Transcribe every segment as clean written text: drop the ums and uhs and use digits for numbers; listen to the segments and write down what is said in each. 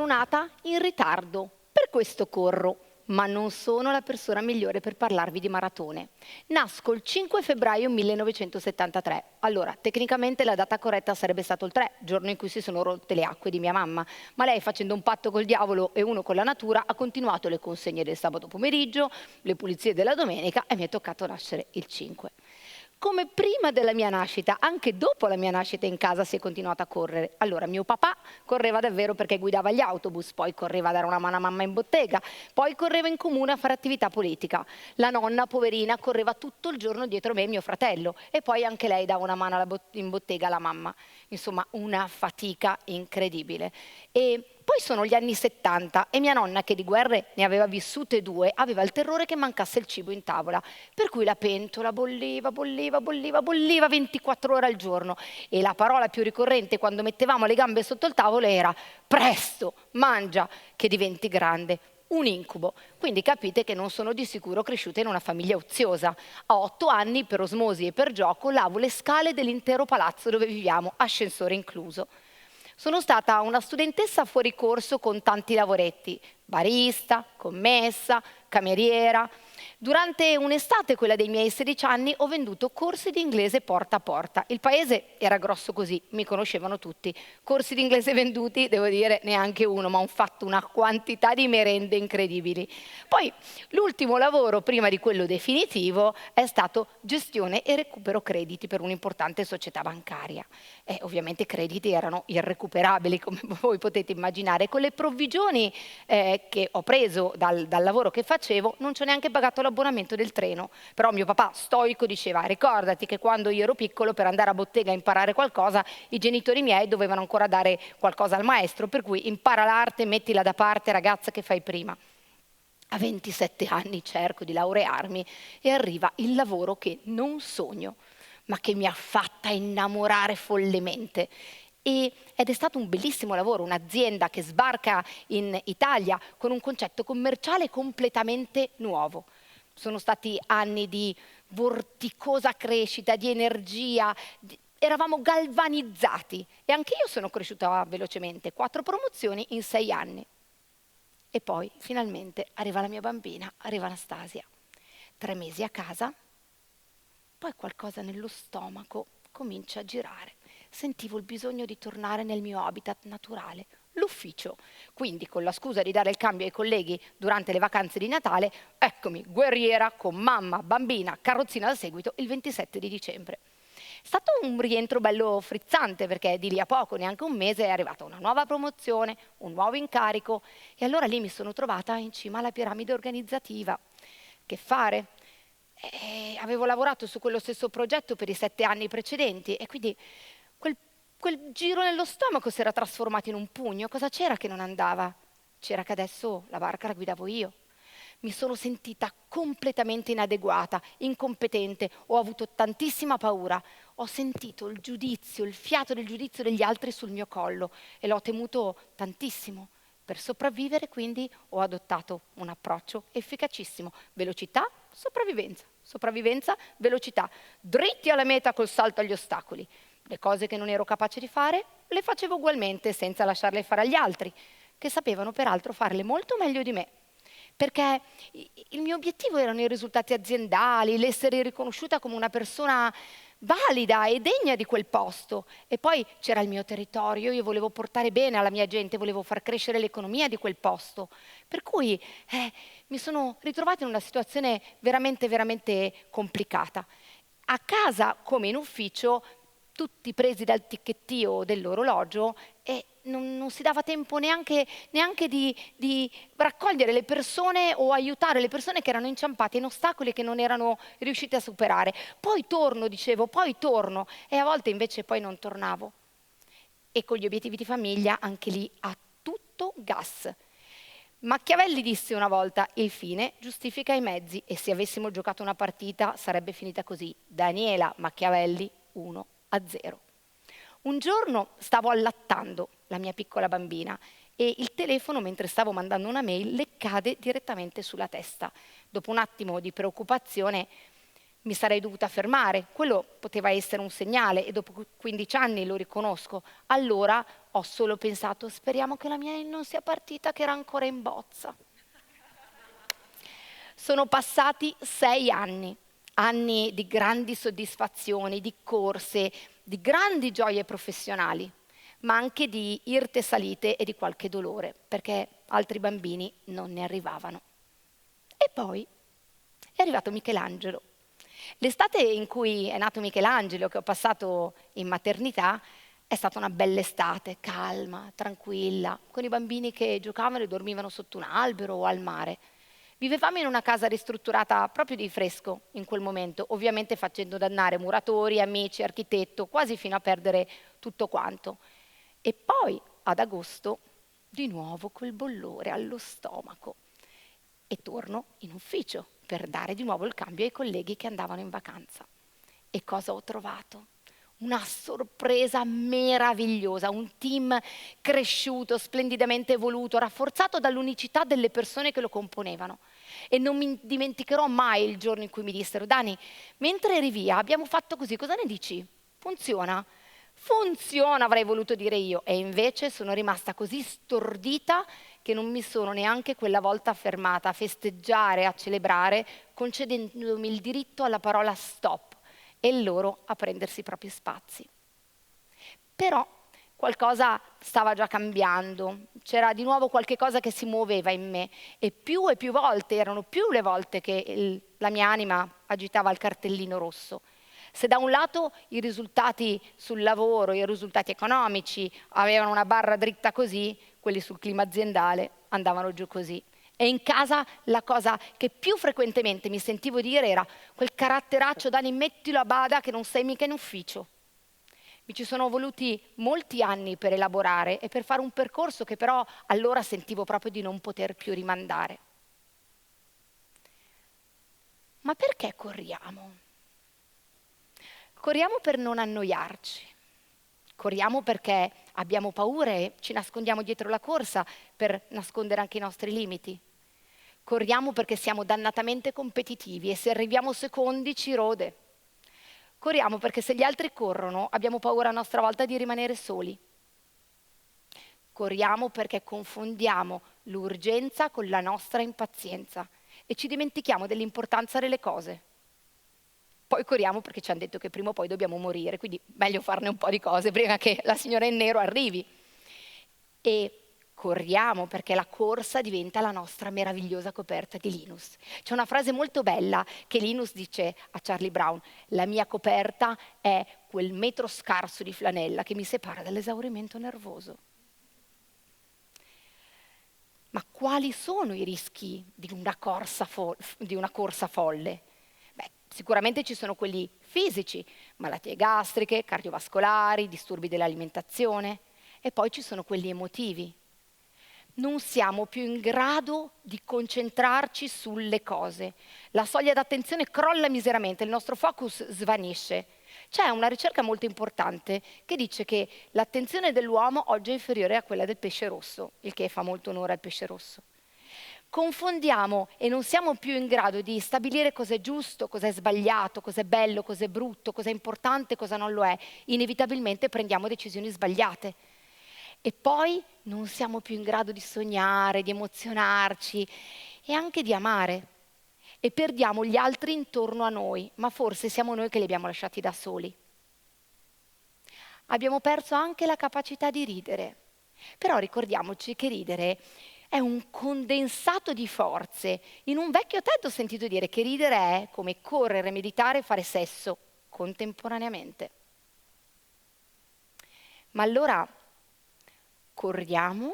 nata in ritardo, per questo corro, ma non sono la persona migliore per parlarvi di maratone. Nasco il 5 febbraio 1973. Allora, tecnicamente la data corretta sarebbe stato il 3, giorno in cui si sono rotte le acque di mia mamma, ma lei, facendo un patto col diavolo e uno con la natura, ha continuato le consegne del sabato pomeriggio, le pulizie della domenica, e mi è toccato nascere il 5. Come prima della mia nascita, anche dopo la mia nascita in casa si è continuato a correre. Allora, mio papà correva davvero perché guidava gli autobus, poi correva a dare una mano a mamma in bottega, poi correva in comune a fare attività politica. La nonna, poverina, correva tutto il giorno dietro me e mio fratello, e poi anche lei dava una mano in bottega alla mamma. Insomma, una fatica incredibile. E poi sono gli anni 70 e mia nonna, che di guerre ne aveva vissute 2, aveva il terrore che mancasse il cibo in tavola, per cui la pentola bolliva 24 ore al giorno, e la parola più ricorrente quando mettevamo le gambe sotto il tavolo era presto, mangia, che diventi grande. Un incubo. Quindi capite che non sono di sicuro cresciuta in una famiglia oziosa. A 8 anni, per osmosi e per gioco, lavo le scale dell'intero palazzo dove viviamo, ascensore incluso. Sono stata una studentessa fuori corso con tanti lavoretti, barista, commessa, cameriera. Durante un'estate, quella dei miei 16 anni, ho venduto corsi di inglese porta a porta. Il paese era grosso così, mi conoscevano tutti. Corsi di inglese venduti, devo dire, neanche uno, ma ho fatto una quantità di merende incredibili. Poi l'ultimo lavoro, prima di quello definitivo, è stato gestione e recupero crediti per un'importante società bancaria. Ovviamente i crediti erano irrecuperabili, come voi potete immaginare. Con le provvigioni che ho preso dal lavoro che facevo, non ci ho neanche pagato l'abbonamento del treno. Però mio papà, stoico, diceva: ricordati che quando io ero piccolo, per andare a bottega a imparare qualcosa, i genitori miei dovevano ancora dare qualcosa al maestro, per cui impara l'arte, mettila da parte, ragazza, che fai prima. A 27 anni cerco di laurearmi e arriva il lavoro che non sogno, ma che mi ha fatta innamorare follemente. Ed è stato un bellissimo lavoro, un'azienda che sbarca in Italia con un concetto commerciale completamente nuovo. Sono stati anni di vorticosa crescita, di energia, eravamo galvanizzati, e anche io sono cresciuta velocemente, 4 promozioni in 6 anni. E poi finalmente arriva la mia bambina, arriva Anastasia. 3 mesi a casa, poi qualcosa nello stomaco comincia a girare. Sentivo il bisogno di tornare nel mio habitat naturale, l'ufficio. Quindi, con la scusa di dare il cambio ai colleghi durante le vacanze di Natale, eccomi guerriera con mamma, bambina, carrozzina da seguito il 27 di dicembre. È stato un rientro bello frizzante, perché di lì a poco, neanche un mese, è arrivata una nuova promozione, un nuovo incarico, e allora lì mi sono trovata in cima alla piramide organizzativa. Che fare? Avevo lavorato su quello stesso progetto per i 7 anni precedenti, e quindi quel giro nello stomaco si era trasformato in un pugno. Cosa c'era che non andava? C'era che adesso la barca la guidavo io. Mi sono sentita completamente inadeguata, incompetente, ho avuto tantissima paura, ho sentito il giudizio, il fiato del giudizio degli altri sul mio collo, e l'ho temuto tantissimo. Per sopravvivere, quindi, ho adottato un approccio efficacissimo: velocità, sopravvivenza, sopravvivenza, velocità, dritti alla meta col salto agli ostacoli. Le cose che non ero capace di fare le facevo ugualmente, senza lasciarle fare agli altri, che sapevano peraltro farle molto meglio di me. Perché il mio obiettivo erano i risultati aziendali, l'essere riconosciuta come una persona valida e degna di quel posto. E poi c'era il mio territorio, io volevo portare bene alla mia gente, volevo far crescere l'economia di quel posto. Per cui mi sono ritrovata in una situazione veramente, veramente complicata. A casa, come in ufficio, tutti presi dal ticchettio dell'orologio, e non si dava tempo neanche di raccogliere le persone o aiutare le persone che erano inciampate in ostacoli che non erano riuscite a superare. Poi torno, dicevo, poi torno, e a volte invece poi non tornavo. E con gli obiettivi di famiglia anche lì a tutto gas. Machiavelli disse una volta: il fine giustifica i mezzi, e se avessimo giocato una partita sarebbe finita così: Daniela Machiavelli 1-0. Un giorno stavo allattando la mia piccola bambina e il telefono, mentre stavo mandando una mail, le cade direttamente sulla testa. Dopo un attimo di preoccupazione mi sarei dovuta fermare, quello poteva essere un segnale, e dopo 15 anni lo riconosco. Allora ho solo pensato, speriamo che la mia non sia partita, che era ancora in bozza. Sono passati 6 anni, anni di grandi soddisfazioni, di corse, di grandi gioie professionali, ma anche di irte salite e di qualche dolore, perché altri bambini non ne arrivavano. E poi è arrivato Michelangelo. L'estate in cui è nato Michelangelo, che ho passato in maternità, è stata una bella estate, calma, tranquilla, con i bambini che giocavano e dormivano sotto un albero o al mare. Vivevamo in una casa ristrutturata proprio di fresco in quel momento, ovviamente facendo dannare muratori, amici, architetto, quasi fino a perdere tutto quanto. E poi, ad agosto, di nuovo quel bollore allo stomaco. E torno in ufficio per dare di nuovo il cambio ai colleghi che andavano in vacanza. E cosa ho trovato? Una sorpresa meravigliosa, un team cresciuto, splendidamente evoluto, rafforzato dall'unicità delle persone che lo componevano. E non mi dimenticherò mai il giorno in cui mi dissero: Dani, mentre eri via abbiamo fatto così, cosa ne dici? Funziona? Funziona, avrei voluto dire io, e invece sono rimasta così stordita che non mi sono neanche quella volta fermata a festeggiare, a celebrare, concedendomi il diritto alla parola stop e loro a prendersi i propri spazi. Però qualcosa stava già cambiando, c'era di nuovo qualche cosa che si muoveva in me e più volte, erano più le volte che la mia anima agitava il cartellino rosso. Se da un lato i risultati sul lavoro, i risultati economici avevano una barra dritta così, quelli sul clima aziendale andavano giù così. E in casa la cosa che più frequentemente mi sentivo dire era: quel caratteraccio, Dani, mettilo a bada che non sei mica in ufficio. Mi ci sono voluti molti anni per elaborare e per fare un percorso che però allora sentivo proprio di non poter più rimandare. Ma perché corriamo? Corriamo per non annoiarci. Corriamo perché abbiamo paura e ci nascondiamo dietro la corsa per nascondere anche i nostri limiti. Corriamo perché siamo dannatamente competitivi e se arriviamo secondi ci rode. Corriamo perché se gli altri corrono abbiamo paura a nostra volta di rimanere soli. Corriamo perché confondiamo l'urgenza con la nostra impazienza e ci dimentichiamo dell'importanza delle cose. Poi corriamo perché ci hanno detto che prima o poi dobbiamo morire, quindi meglio farne un po' di cose prima che la signora in nero arrivi. E corriamo perché la corsa diventa la nostra meravigliosa coperta di Linus. C'è una frase molto bella che Linus dice a Charlie Brown: la mia coperta è quel metro scarso di flanella che mi separa dall'esaurimento nervoso. Ma quali sono i rischi di una corsa folle? Beh, sicuramente ci sono quelli fisici, malattie gastriche, cardiovascolari, disturbi dell'alimentazione, e poi ci sono quelli emotivi. Non siamo più in grado di concentrarci sulle cose. La soglia d'attenzione crolla miseramente, il nostro focus svanisce. C'è una ricerca molto importante che dice che l'attenzione dell'uomo oggi è inferiore a quella del pesce rosso, il che fa molto onore al pesce rosso. Confondiamo e non siamo più in grado di stabilire cosa è giusto, cosa è sbagliato, cosa è bello, cosa è brutto, cosa è importante, cosa non lo è. Inevitabilmente prendiamo decisioni sbagliate. E poi non siamo più in grado di sognare, di emozionarci e anche di amare. E perdiamo gli altri intorno a noi, ma forse siamo noi che li abbiamo lasciati da soli. Abbiamo perso anche la capacità di ridere. Però ricordiamoci che ridere è un condensato di forze. In un vecchio TED ho sentito dire che ridere è come correre, meditare e fare sesso contemporaneamente. Ma allora corriamo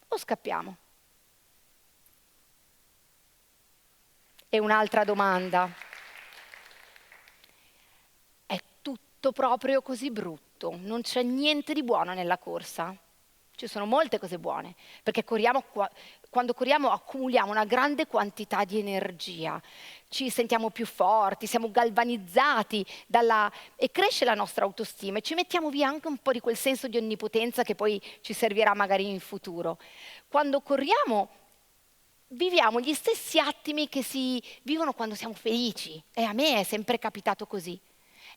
o scappiamo? E un'altra domanda. È tutto proprio così brutto? Non c'è niente di buono nella corsa? Ci sono molte cose buone, perché quando corriamo accumuliamo una grande quantità di energia, ci sentiamo più forti, siamo galvanizzati e cresce la nostra autostima e ci mettiamo via anche un po' di quel senso di onnipotenza che poi ci servirà magari in futuro. Quando corriamo viviamo gli stessi attimi che si vivono quando siamo felici e a me è sempre capitato così.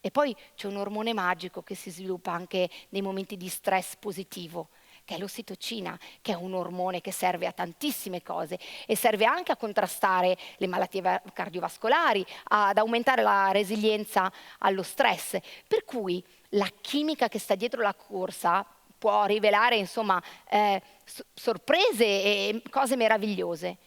E poi c'è un ormone magico che si sviluppa anche nei momenti di stress positivo, che è l'ossitocina, che è un ormone che serve a tantissime cose e serve anche a contrastare le malattie cardiovascolari, ad aumentare la resilienza allo stress. Per cui la chimica che sta dietro la corsa può rivelare, insomma, sorprese e cose meravigliose.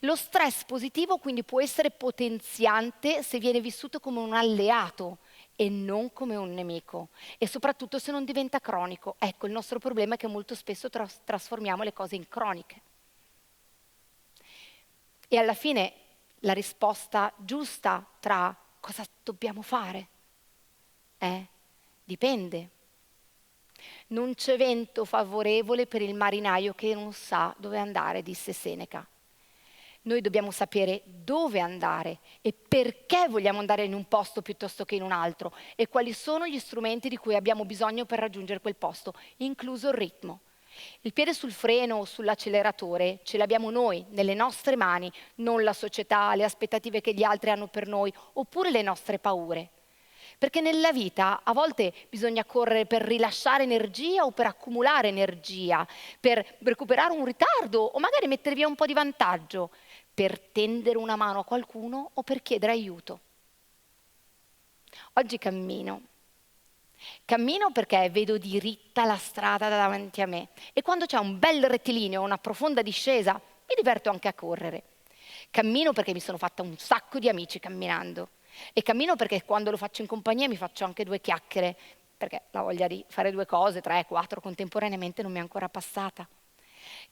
Lo stress positivo quindi può essere potenziante se viene vissuto come un alleato e non come un nemico, e soprattutto se non diventa cronico. Ecco, il nostro problema è che molto spesso trasformiamo le cose in croniche. E alla fine la risposta giusta tra cosa dobbiamo fare è dipende. Non c'è vento favorevole per il marinaio che non sa dove andare, disse Seneca. Noi dobbiamo sapere dove andare e perché vogliamo andare in un posto piuttosto che in un altro e quali sono gli strumenti di cui abbiamo bisogno per raggiungere quel posto, incluso il ritmo. Il piede sul freno o sull'acceleratore ce l'abbiamo noi, nelle nostre mani, non la società, le aspettative che gli altri hanno per noi, oppure le nostre paure. Perché nella vita a volte bisogna correre per rilasciare energia o per accumulare energia, per recuperare un ritardo o magari mettere via un po' di vantaggio, per tendere una mano a qualcuno o per chiedere aiuto. Oggi cammino. Cammino perché vedo diritta la strada davanti a me e quando c'è un bel rettilineo, una profonda discesa, mi diverto anche a correre. Cammino perché mi sono fatta un sacco di amici camminando e cammino perché quando lo faccio in compagnia mi faccio anche 2 chiacchiere, perché la voglia di fare 2 cose, 3, 4 contemporaneamente non mi è ancora passata.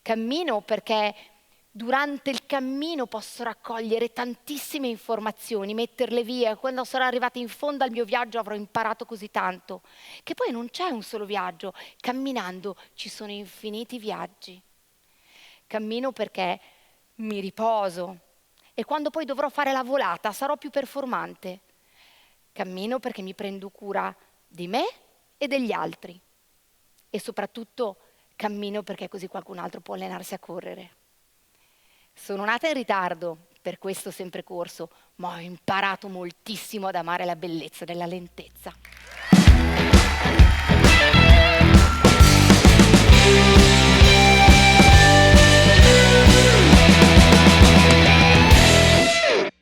Cammino perché durante il cammino posso raccogliere tantissime informazioni, metterle via. Quando sarò arrivata in fondo al mio viaggio avrò imparato così tanto, che poi non c'è un solo viaggio, camminando ci sono infiniti viaggi. Cammino perché mi riposo e quando poi dovrò fare la volata sarò più performante. Cammino perché mi prendo cura di me e degli altri e soprattutto cammino perché così qualcun altro può allenarsi a correre. Sono nata in ritardo, per questo ho sempre corso, ma ho imparato moltissimo ad amare la bellezza della lentezza.